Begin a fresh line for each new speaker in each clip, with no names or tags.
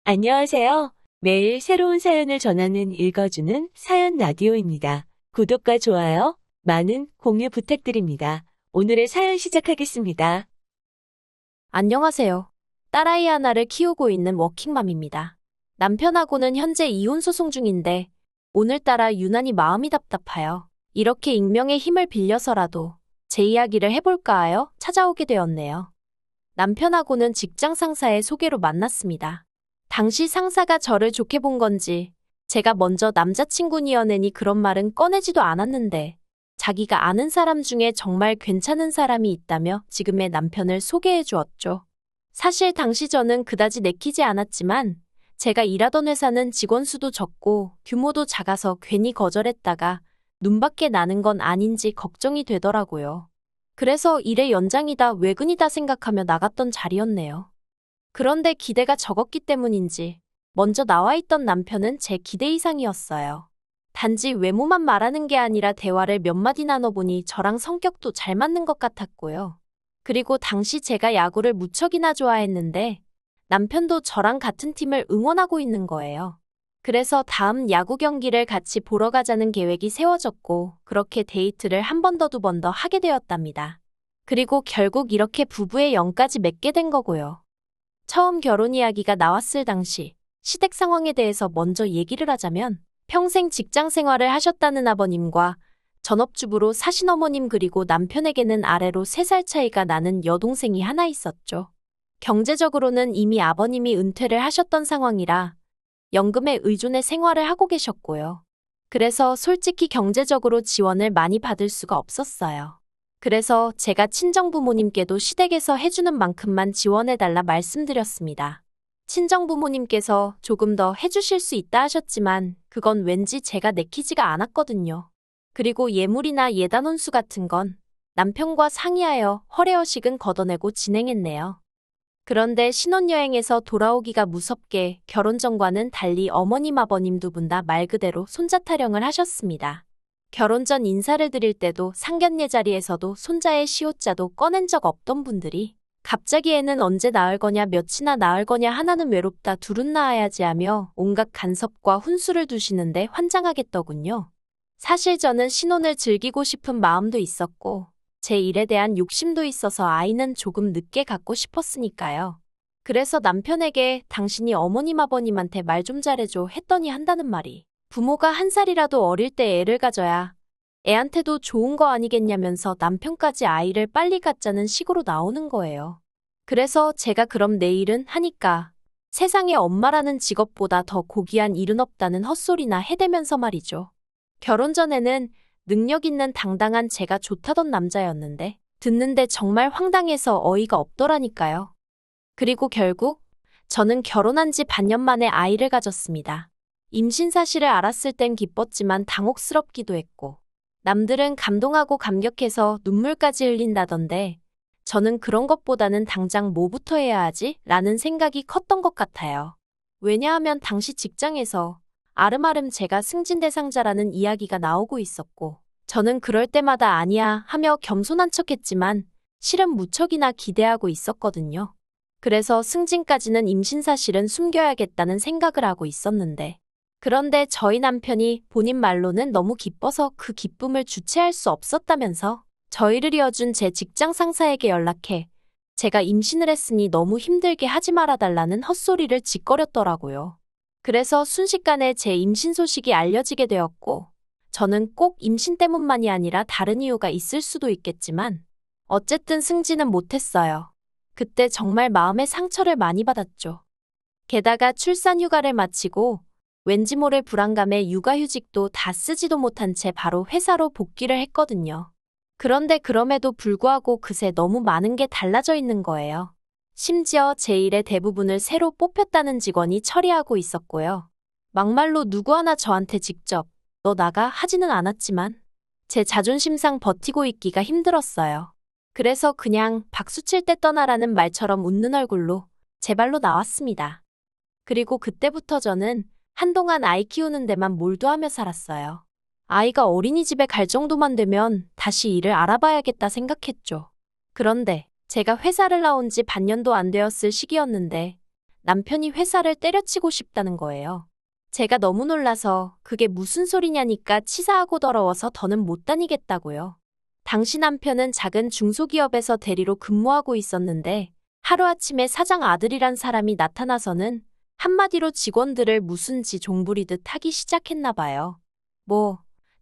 안녕하세요. 매일 새로운 사연을 전하는 읽어주는 사연 라디오입니다. 구독과 좋아요, 많은 공유 부탁드립니다. 오늘의 사연 시작하겠습니다.
안녕하세요. 딸아이 하나를 키우고 있는 워킹맘입니다. 남편하고는 현재 이혼 소송 중인데 오늘따라 유난히 마음이 답답하여 이렇게 익명의 힘을 빌려서라도 제 이야기를 해볼까 하여 찾아오게 되었네요. 남편하고는 직장 상사의 소개로 만났습니다. 당시 상사가 저를 좋게 본 건지 제가 먼저 남자친구니어내니 그런 말은 꺼내지도 않았는데 자기가 아는 사람 중에 정말 괜찮은 사람이 있다며 지금의 남편을 소개해 주었죠. 사실 당시 저는 그다지 내키지 않았지만 제가 일하던 회사는 직원 수도 적고 규모도 작아서 괜히 거절했다가 눈밖에 나는 건 아닌지 걱정이 되더라고요. 그래서 일의 연장이다 외근이다 생각하며 나갔던 자리였네요. 그런데 기대가 적었기 때문인지 먼저 나와 있던 남편은 제 기대 이상이었어요. 단지 외모만 말하는 게 아니라 대화를 몇 마디 나눠보니 저랑 성격도 잘 맞는 것 같았고요. 그리고 당시 제가 야구를 무척이나 좋아했는데 남편도 저랑 같은 팀을 응원하고 있는 거예요. 그래서 다음 야구 경기를 같이 보러 가자는 계획이 세워졌고 그렇게 데이트를 한 번 더 두 번 더 하게 되었답니다. 그리고 결국 이렇게 부부의 영까지 맺게 된 거고요. 처음 결혼 이야기가 나왔을 당시 시댁 상황에 대해서 먼저 얘기를 하자면 평생 직장 생활을 하셨다는 아버님과 전업주부로 사신 어머님 그리고 남편에게는 아래로 3살 차이가 나는 여동생이 하나 있었죠. 경제적으로는 이미 아버님이 은퇴를 하셨던 상황이라 연금에 의존해 생활을 하고 계셨고요. 그래서 솔직히 경제적으로 지원을 많이 받을 수가 없었어요. 그래서 제가 친정부모님께도 시댁에서 해주는 만큼만 지원해달라 말씀드렸습니다. 친정부모님께서 조금 더 해주실 수 있다 하셨지만 그건 왠지 제가 내키지가 않았거든요. 그리고 예물이나 예단 혼수 같은 건 남편과 상의하여 허례허식은 걷어내고 진행했네요. 그런데 신혼여행에서 돌아오기가 무섭게 결혼 전과는 달리 어머님 아버님 두 분 다 말 그대로 손자 타령을 하셨습니다. 결혼 전 인사를 드릴 때도 상견례 자리에서도 손자의 시옷자도 꺼낸 적 없던 분들이 갑자기 애는 언제 낳을 거냐 몇이나 낳을 거냐 하나는 외롭다 둘은 낳아야지 하며 온갖 간섭과 훈수를 두시는데 환장하겠더군요. 사실 저는 신혼을 즐기고 싶은 마음도 있었고 제 일에 대한 욕심도 있어서 아이는 조금 늦게 갖고 싶었으니까요. 그래서 남편에게 당신이 어머님 아버님한테 말 좀 잘해줘 했더니 한다는 말이 부모가 1살이라도 어릴 때 애를 가져야 애한테도 좋은 거 아니겠냐면서 남편까지 아이를 빨리 갖자는 식으로 나오는 거예요. 그래서 제가 그럼 내일은 하니까 세상에 엄마라는 직업보다 더 고귀한 일은 없다는 헛소리나 해대면서 말이죠. 결혼 전에는 능력 있는 당당한 제가 좋다던 남자였는데 듣는데 정말 황당해서 어이가 없더라니까요. 그리고 결국 저는 결혼한 지 반년 만에 아이를 가졌습니다. 임신 사실을 알았을 땐 기뻤지만 당혹스럽기도 했고 남들은 감동하고 감격해서 눈물까지 흘린다던데 저는 그런 것보다는 당장 뭐부터 해야 하지? 라는 생각이 컸던 것 같아요. 왜냐하면 당시 직장에서 아름아름 제가 승진대상자라는 이야기가 나오고 있었고 저는 그럴 때마다 아니야 하며 겸손한 척했지만 실은 무척이나 기대하고 있었거든요. 그래서 승진까지는 임신 사실은 숨겨야겠다는 생각을 하고 있었는데 그런데 저희 남편이 본인 말로는 너무 기뻐서 그 기쁨을 주체할 수 없었다면서 저희를 이어준 제 직장 상사에게 연락해 제가 임신을 했으니 너무 힘들게 하지 말아달라는 헛소리를 짓거렸더라고요. 그래서 순식간에 제 임신 소식이 알려지게 되었고 저는 꼭 임신 때문만이 아니라 다른 이유가 있을 수도 있겠지만 어쨌든 승진은 못했어요. 그때 정말 마음의 상처를 많이 받았죠. 게다가 출산 휴가를 마치고 왠지 모를 불안감에 육아휴직도 다 쓰지도 못한 채 바로 회사로 복귀를 했거든요. 그런데 그럼에도 불구하고 그새 너무 많은 게 달라져 있는 거예요. 심지어 제 일의 대부분을 새로 뽑혔다는 직원이 처리하고 있었고요. 막말로 누구 하나 저한테 직접 너 나가 하지는 않았지만 제 자존심상 버티고 있기가 힘들었어요. 그래서 그냥 박수 칠 때 떠나라는 말처럼 웃는 얼굴로 제 발로 나왔습니다. 그리고 그때부터 저는 한동안 아이 키우는 데만 몰두하며 살았어요. 아이가 어린이집에 갈 정도만 되면 다시 일을 알아봐야겠다 생각했죠. 그런데 제가 회사를 나온 지 반년도 안 되었을 시기였는데 남편이 회사를 때려치고 싶다는 거예요. 제가 너무 놀라서 그게 무슨 소리냐니까 치사하고 더러워서 더는 못 다니겠다고요. 당시 남편은 작은 중소기업에서 대리로 근무하고 있었는데 하루아침에 사장 아들이란 사람이 나타나서는 한마디로 직원들을 무슨 지 종부리듯 하기 시작했나 봐요.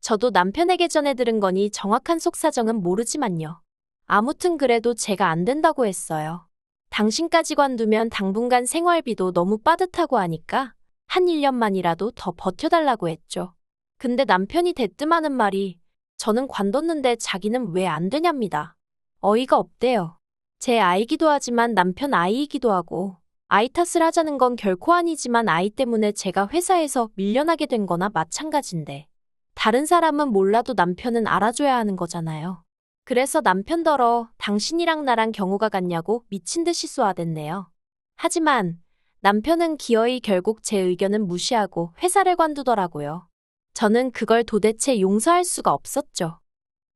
저도 남편에게 전해 들은 거니 정확한 속사정은 모르지만요. 아무튼 그래도 제가 안 된다고 했어요. 당신까지 관두면 당분간 생활비도 너무 빠듯하고 하니까 한 1년만이라도 더 버텨달라고 했죠. 근데 남편이 대뜸하는 말이 저는 관뒀는데 자기는 왜 안 되냐입니다. 어이가 없대요. 제 아이기도 하지만 남편 아이이기도 하고 아이 탓을 하자는 건 결코 아니지만 아이 때문에 제가 회사에서 밀려나게 된 거나 마찬가지인데 다른 사람은 몰라도 남편은 알아줘야 하는 거잖아요. 그래서 남편더러 당신이랑 나랑 경우가 같냐고 미친 듯이 쏘아댔네요. 하지만 남편은 기어이 결국 제 의견은 무시하고 회사를 관두더라고요. 저는 그걸 도대체 용서할 수가 없었죠.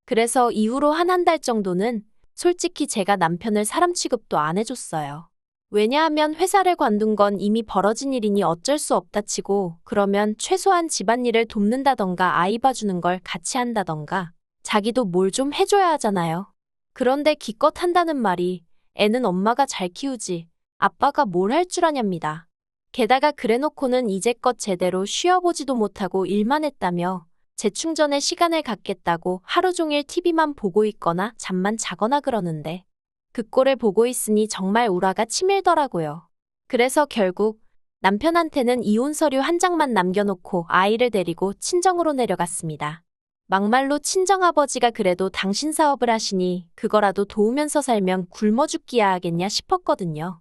그래서 이후로 한 달 정도는 솔직히 제가 남편을 사람 취급도 안 해줬어요. 왜냐하면 회사를 관둔 건 이미 벌어진 일이니 어쩔 수 없다 치고 그러면 최소한 집안일을 돕는다던가 아이 봐주는 걸 같이 한다던가 자기도 뭘 좀 해줘야 하잖아요. 그런데 기껏 한다는 말이 애는 엄마가 잘 키우지 아빠가 뭘 할 줄 아냐입니다. 게다가 그래놓고는 이제껏 제대로 쉬어보지도 못하고 일만 했다며 재충전에 시간을 갖겠다고 하루 종일 TV만 보고 있거나 잠만 자거나 그러는데 그 꼴을 보고 있으니 정말 우라가 치밀더라고요. 그래서 결국 남편한테는 이혼 서류 한 장만 남겨놓고 아이를 데리고 친정으로 내려갔습니다. 막말로 친정아버지가 그래도 당신 사업을 하시니 그거라도 도우면서 살면 굶어 죽기야 하겠냐 싶었거든요.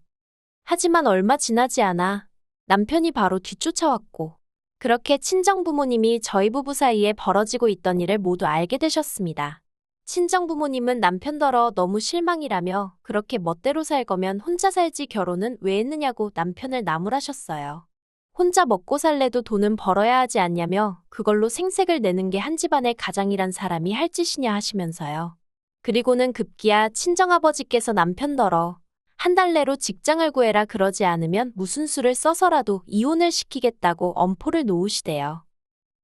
하지만 얼마 지나지 않아 남편이 바로 뒤쫓아왔고 그렇게 친정부모님이 저희 부부 사이에 벌어지고 있던 일을 모두 알게 되셨습니다. 친정부모님은 남편더러 너무 실망이라며 그렇게 멋대로 살 거면 혼자 살지 결혼은 왜 했느냐고 남편을 나무라셨어요. 혼자 먹고 살래도 돈은 벌어야 하지 않냐며 그걸로 생색을 내는 게 한 집안의 가장이란 사람이 할 짓이냐 하시면서요. 그리고는 급기야 친정아버지께서 남편더러 한 달 내로 직장을 구해라 그러지 않으면 무슨 수를 써서라도 이혼을 시키겠다고 엄포를 놓으시대요.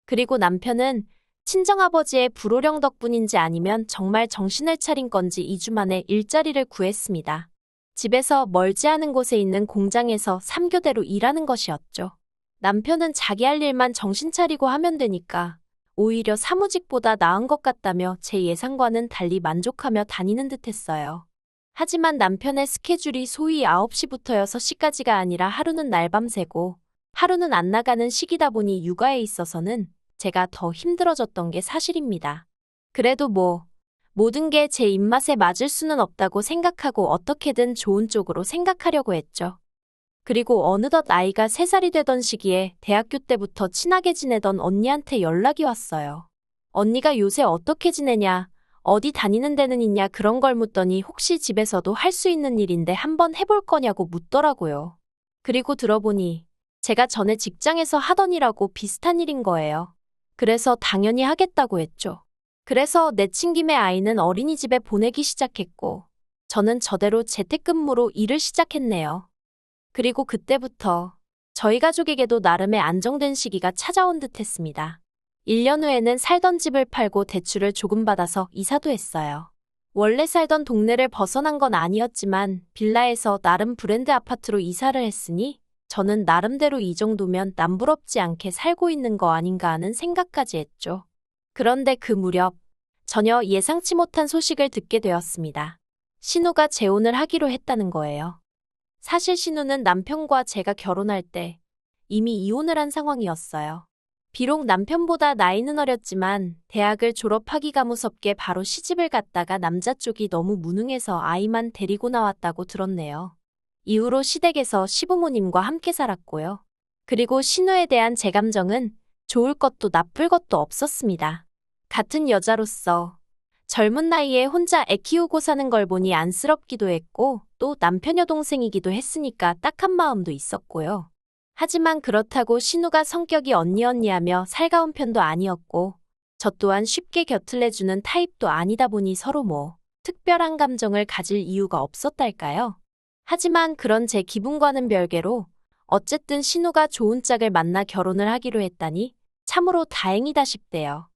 그리고 남편은 친정아버지의 불호령 덕분인지 아니면 정말 정신을 차린 건지 2주 만에 일자리를 구했습니다. 집에서 멀지 않은 곳에 있는 공장에서 3교대로 일하는 것이었죠. 남편은 자기 할 일만 정신 차리고 하면 되니까 오히려 사무직보다 나은 것 같다며 제 예상과는 달리 만족하며 다니는 듯했어요. 하지만 남편의 스케줄이 소위 9시부터 6시까지가 아니라 하루는 날밤 새고 하루는 안 나가는 시기다 보니 육아에 있어서는 제가 더 힘들어졌던 게 사실입니다. 그래도 모든 게 제 입맛에 맞을 수는 없다고 생각하고 어떻게든 좋은 쪽으로 생각하려고 했죠. 그리고 어느덧 아이가 3살이 되던 시기에 대학교 때부터 친하게 지내던 언니한테 연락이 왔어요. 언니가 요새 어떻게 지내냐, 어디 다니는 데는 있냐 그런 걸 묻더니 혹시 집에서도 할 수 있는 일인데 한번 해볼 거냐고 묻더라고요. 그리고 들어보니 제가 전에 직장에서 하던 일하고 비슷한 일인 거예요. 그래서 당연히 하겠다고 했죠. 그래서 내친 김에 아이는 어린이집에 보내기 시작했고 저는 저대로 재택근무로 일을 시작했네요. 그리고 그때부터 저희 가족에게도 나름의 안정된 시기가 찾아온 듯 했습니다. 1년 후에는 살던 집을 팔고 대출을 조금 받아서 이사도 했어요. 원래 살던 동네를 벗어난 건 아니었지만 빌라에서 나름 브랜드 아파트로 이사를 했으니 저는 나름대로 이 정도면 남부럽지 않게 살고 있는 거 아닌가 하는 생각까지 했죠. 그런데 그 무렵 전혀 예상치 못한 소식을 듣게 되었습니다. 신우가 재혼을 하기로 했다는 거예요. 사실 신우는 남편과 제가 결혼할 때 이미 이혼을 한 상황이었어요. 비록 남편보다 나이는 어렸지만 대학을 졸업하기가 무섭게 바로 시집을 갔다가 남자 쪽이 너무 무능해서 아이만 데리고 나왔다고 들었네요. 이후로 시댁에서 시부모님과 함께 살았고요. 그리고 신우에 대한 제 감정은 좋을 것도 나쁠 것도 없었습니다. 같은 여자로서 젊은 나이에 혼자 애 키우고 사는 걸 보니 안쓰럽기도 했고 또 남편 여동생이기도 했으니까 딱한 마음도 있었고요. 하지만 그렇다고 신우가 성격이 언니하며 살가운 편도 아니었고 저 또한 쉽게 곁을 내주는 타입도 아니다 보니 서로 특별한 감정을 가질 이유가 없었달까요? 하지만 그런 제 기분과는 별개로 어쨌든 신우가 좋은 짝을 만나 결혼을 하기로 했다니 참으로 다행이다 싶대요.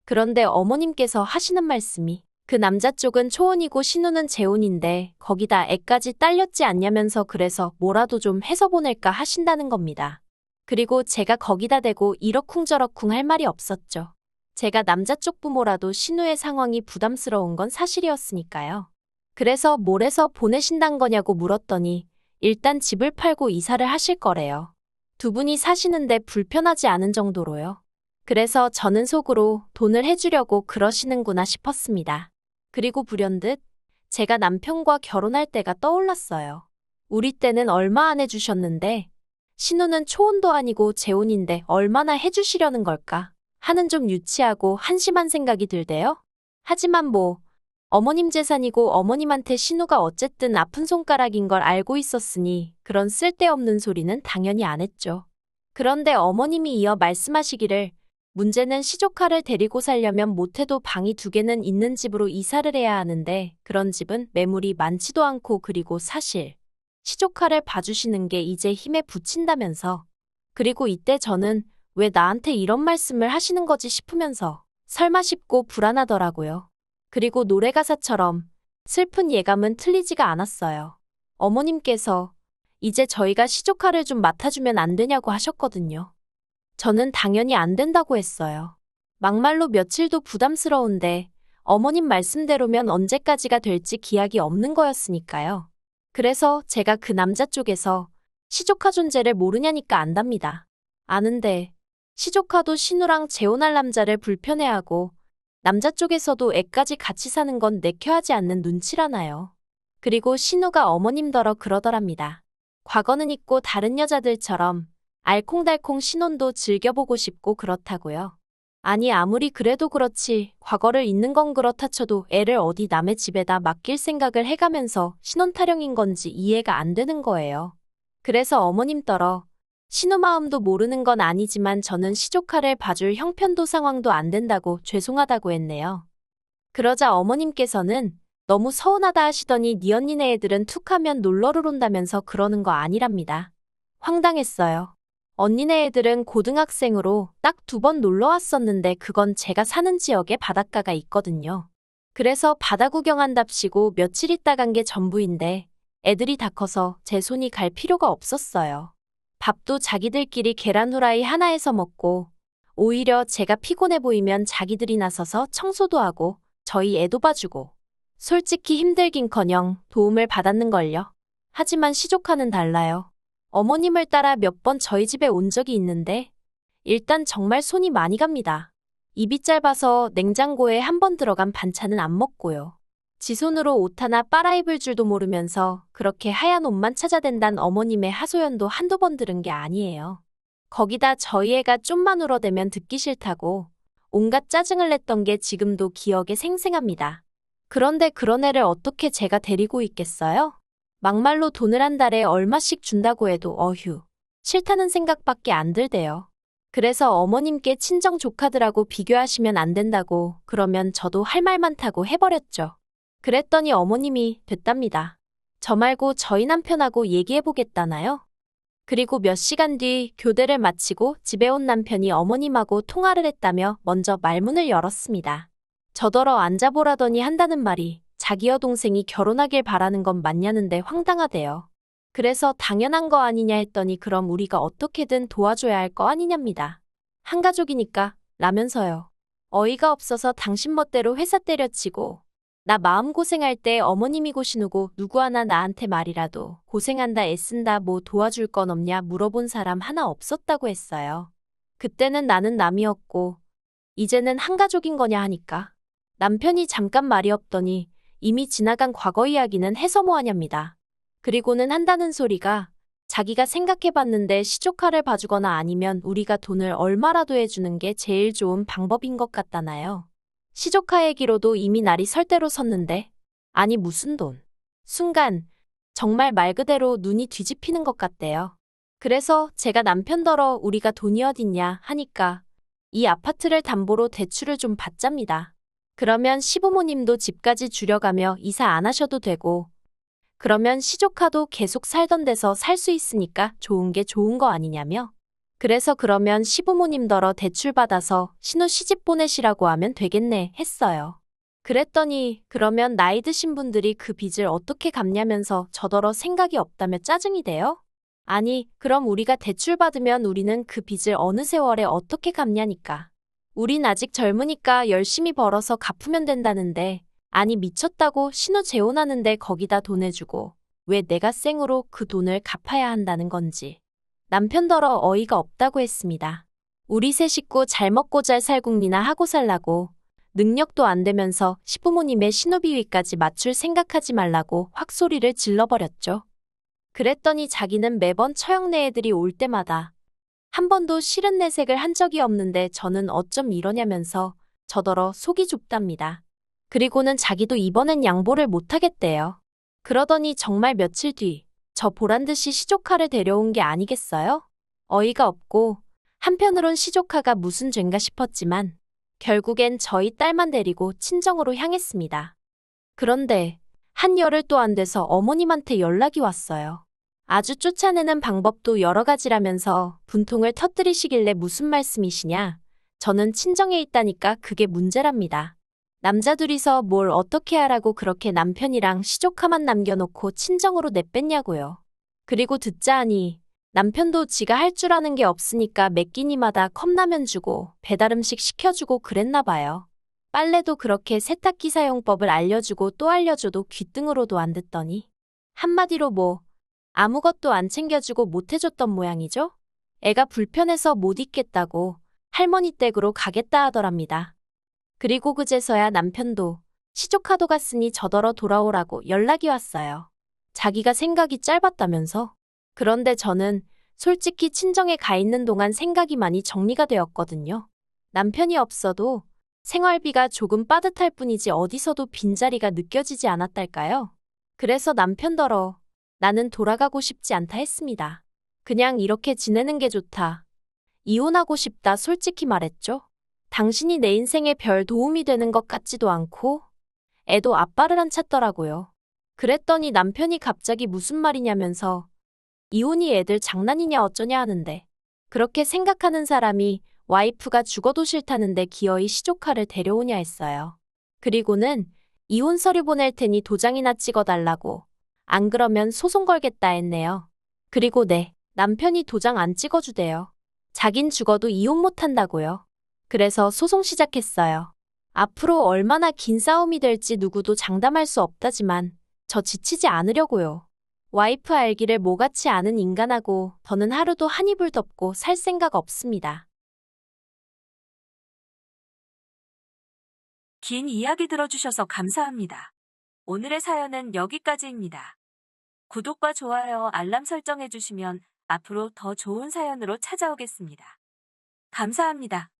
그런데 어머님께서 하시는 말씀이 그 남자 쪽은 초혼이고 신우는 재혼인데 거기다 애까지 딸렸지 않냐면서 그래서 뭐라도 좀 해서 보낼까 하신다는 겁니다. 그리고 제가 거기다 대고 이러쿵저러쿵 할 말이 없었죠. 제가 남자 쪽 부모라도 신우의 상황이 부담스러운 건 사실이었으니까요. 그래서 뭘 해서 보내신단 거냐고 물었더니 일단 집을 팔고 이사를 하실 거래요. 두 분이 사시는데 불편하지 않은 정도로요. 그래서 저는 속으로 돈을 해주려고 그러시는구나 싶었습니다. 그리고 불현듯 제가 남편과 결혼할 때가 떠올랐어요. 우리 때는 얼마 안 해주셨는데 신우는 초혼도 아니고 재혼인데 얼마나 해주시려는 걸까 하는 좀 유치하고 한심한 생각이 들대요. 하지만 뭐 어머님 재산이고 어머님한테 신우가 어쨌든 아픈 손가락인 걸 알고 있었으니 그런 쓸데없는 소리는 당연히 안 했죠. 그런데 어머님이 이어 말씀하시기를 문제는 시조카를 데리고 살려면 못해도 방이 2개는 있는 집으로 이사를 해야 하는데 그런 집은 매물이 많지도 않고 그리고 사실 시조카를 봐주시는 게 이제 힘에 부친다면서. 그리고 이때 저는 왜 나한테 이런 말씀을 하시는 거지 싶으면서 설마 싶고 불안하더라고요. 그리고 노래 가사처럼 슬픈 예감은 틀리지가 않았어요. 어머님께서 이제 저희가 시조카를 좀 맡아주면 안 되냐고 하셨거든요. 저는 당연히 안 된다고 했어요. 막말로 며칠도 부담스러운데 어머님 말씀대로면 언제까지가 될지 기약이 없는 거였으니까요. 그래서 제가 그 남자 쪽에서 시조카 존재를 모르냐니까 안답니다. 아는데 시조카도 신우랑 재혼할 남자를 불편해하고 남자 쪽에서도 애까지 같이 사는 건 내켜하지 않는 눈치라나요. 그리고 신우가 어머님더러 그러더랍니다. 과거는 있고 다른 여자들처럼 알콩달콩 신혼도 즐겨보고 싶고 그렇다고요. 아니 아무리 그래도 그렇지 과거를 잊는 건 그렇다 쳐도 애를 어디 남의 집에다 맡길 생각을 해가면서 신혼 타령인 건지 이해가 안 되는 거예요. 그래서 어머님더러 신우 마음도 모르는 건 아니지만 저는 시조카를 봐줄 형편도 상황도 안 된다고 죄송하다고 했네요. 그러자 어머님께서는 너무 서운하다 하시더니 네 언니네 애들은 툭하면 놀러를 온다면서 그러는 거 아니랍니다. 황당했어요. 언니네 애들은 고등학생으로 딱 2번 놀러 왔었는데 그건 제가 사는 지역에 바닷가가 있거든요. 그래서 바다 구경한답시고 며칠 있다 간 게 전부인데 애들이 다 커서 제 손이 갈 필요가 없었어요. 밥도 자기들끼리 계란 후라이 하나에서 먹고 오히려 제가 피곤해 보이면 자기들이 나서서 청소도 하고 저희 애도 봐주고 솔직히 힘들긴커녕 도움을 받았는걸요. 하지만 시조카는 달라요. 어머님을 따라 몇 번 저희 집에 온 적이 있는데 일단 정말 손이 많이 갑니다. 입이 짧아서 냉장고에 한 번 들어간 반찬은 안 먹고요. 지 손으로 옷 하나 빨아입을 줄도 모르면서 그렇게 하얀 옷만 찾아댄단 어머님의 하소연도 한두 번 들은 게 아니에요. 거기다 저희 애가 좀만 울어대면 듣기 싫다고 온갖 짜증을 냈던 게 지금도 기억에 생생합니다. 그런데 그런 애를 어떻게 제가 데리고 있겠어요? 막말로 돈을 한 달에 얼마씩 준다고 해도 어휴, 싫다는 생각밖에 안 들대요. 그래서 어머님께 친정 조카들하고 비교하시면 안 된다고 그러면 저도 할 말 많다고 해버렸죠. 그랬더니 어머님이 됐답니다. 저 말고 저희 남편하고 얘기해보겠다나요? 그리고 몇 시간 뒤 교대를 마치고 집에 온 남편이 어머님하고 통화를 했다며 먼저 말문을 열었습니다. 저더러 앉아보라더니 한다는 말이 자기 여동생이 결혼하길 바라는 건 맞냐는데 황당하대요. 그래서 당연한 거 아니냐 했더니 그럼 우리가 어떻게든 도와줘야 할 거 아니냐입니다. 한 가족이니까 라면서요. 어이가 없어서 당신 멋대로 회사 때려치고 나 마음고생할 때 어머님이고 신우고 누구 하나 나한테 말이라도 고생한다 애쓴다 뭐 도와줄 건 없냐 물어본 사람 하나 없었다고 했어요. 그때는 나는 남이었고 이제는 한 가족인 거냐 하니까 남편이 잠깐 말이 없더니 이미 지나간 과거 이야기는 해서 뭐하냐입니다. 그리고는 한다는 소리가 자기가 생각해봤는데 시조카를 봐주거나 아니면 우리가 돈을 얼마라도 해주는 게 제일 좋은 방법인 것 같다나요. 시조카 얘기로도 이미 날이 설 대로 섰는데 아니 무슨 돈. 순간 정말 말 그대로 눈이 뒤집히는 것 같대요. 그래서 제가 남편더러 우리가 돈이 어딨냐 하니까 이 아파트를 담보로 대출을 좀 받잡니다. 그러면 시부모님도 집까지 줄여가며 이사 안 하셔도 되고 그러면 시조카도 계속 살던 데서 살 수 있으니까 좋은 게 좋은 거 아니냐며. 그래서 그러면 시부모님더러 대출받아서 신우 시집 보내시라고 하면 되겠네 했어요. 그랬더니 그러면 나이 드신 분들이 그 빚을 어떻게 갚냐면서 저더러 생각이 없다며 짜증이 돼요? 아니, 그럼 우리가 대출받으면 우리는 그 빚을 어느 세월에 어떻게 갚냐니까. 우린 아직 젊으니까 열심히 벌어서 갚으면 된다는데, 아니 미쳤다고 신우 재혼하는데 거기다 돈 내주고 왜 내가 생으로 그 돈을 갚아야 한다는 건지. 남편더러 어이가 없다고 했습니다. 우리 세 식구 잘 먹고 잘 살궁리나 하고 살라고 능력도 안 되면서 시부모님의 신혼비위까지 맞출 생각하지 말라고 확 소리를 질러버렸죠. 그랬더니 자기는 매번 처형네 애들이 올 때마다 한 번도 싫은 내색을 한 적이 없는데 저는 어쩜 이러냐면서 저더러 속이 좁답니다. 그리고는 자기도 이번엔 양보를 못하겠대요. 그러더니 정말 며칠 뒤 저 보란듯이 시조카를 데려온 게 아니겠어요? 어이가 없고 한편으론 시조카가 무슨 죄인가 싶었지만 결국엔 저희 딸만 데리고 친정으로 향했습니다. 그런데 한 열흘 또 안 돼서 어머님한테 연락이 왔어요. 아주 쫓아내는 방법도 여러 가지라면서 분통을 터뜨리시길래 무슨 말씀이시냐? 저는 친정에 있다니까 그게 문제랍니다. 남자 둘이서 뭘 어떻게 하라고 그렇게 남편이랑 시조카만 남겨놓고 친정으로 내뺐냐고요. 그리고 듣자 하니 남편도 지가 할 줄 아는 게 없으니까 매 끼니마다 컵라면 주고 배달음식 시켜주고 그랬나 봐요. 빨래도 그렇게 세탁기 사용법을 알려주고 또 알려줘도 귀등으로도 안 듣더니 한마디로 뭐 아무것도 안 챙겨주고 못 해줬던 모양이죠? 애가 불편해서 못 있겠다고 할머니 댁으로 가겠다 하더랍니다. 그리고 그제서야 남편도 시조카도 갔으니 저더러 돌아오라고 연락이 왔어요. 자기가 생각이 짧았다면서. 그런데 저는 솔직히 친정에 가 있는 동안 생각이 많이 정리가 되었거든요. 남편이 없어도 생활비가 조금 빠듯할 뿐이지 어디서도 빈자리가 느껴지지 않았달까요? 그래서 남편더러 나는 돌아가고 싶지 않다 했습니다. 그냥 이렇게 지내는 게 좋다. 이혼하고 싶다 솔직히 말했죠. 당신이 내 인생에 별 도움이 되는 것 같지도 않고 애도 아빠를 안 찾더라고요. 그랬더니 남편이 갑자기 무슨 말이냐면서 이혼이 애들 장난이냐 어쩌냐 하는데 그렇게 생각하는 사람이 와이프가 죽어도 싫다는데 기어이 시조카를 데려오냐 했어요. 그리고는 이혼 서류 보낼 테니 도장이나 찍어달라고 안 그러면 소송 걸겠다 했네요. 그리고 남편이 도장 안 찍어주대요. 자긴 죽어도 이혼 못한다고요. 그래서 소송 시작했어요. 앞으로 얼마나 긴 싸움이 될지 누구도 장담할 수 없다지만 저 지치지 않으려고요. 와이프 알기를 모같이 아는 인간하고 더는 하루도 한 이불 덮고 살 생각 없습니다.
긴 이야기 들어주셔서 감사합니다. 오늘의 사연은 여기까지입니다. 구독과 좋아요, 알람 설정해주시면 앞으로 더 좋은 사연으로 찾아오겠습니다. 감사합니다.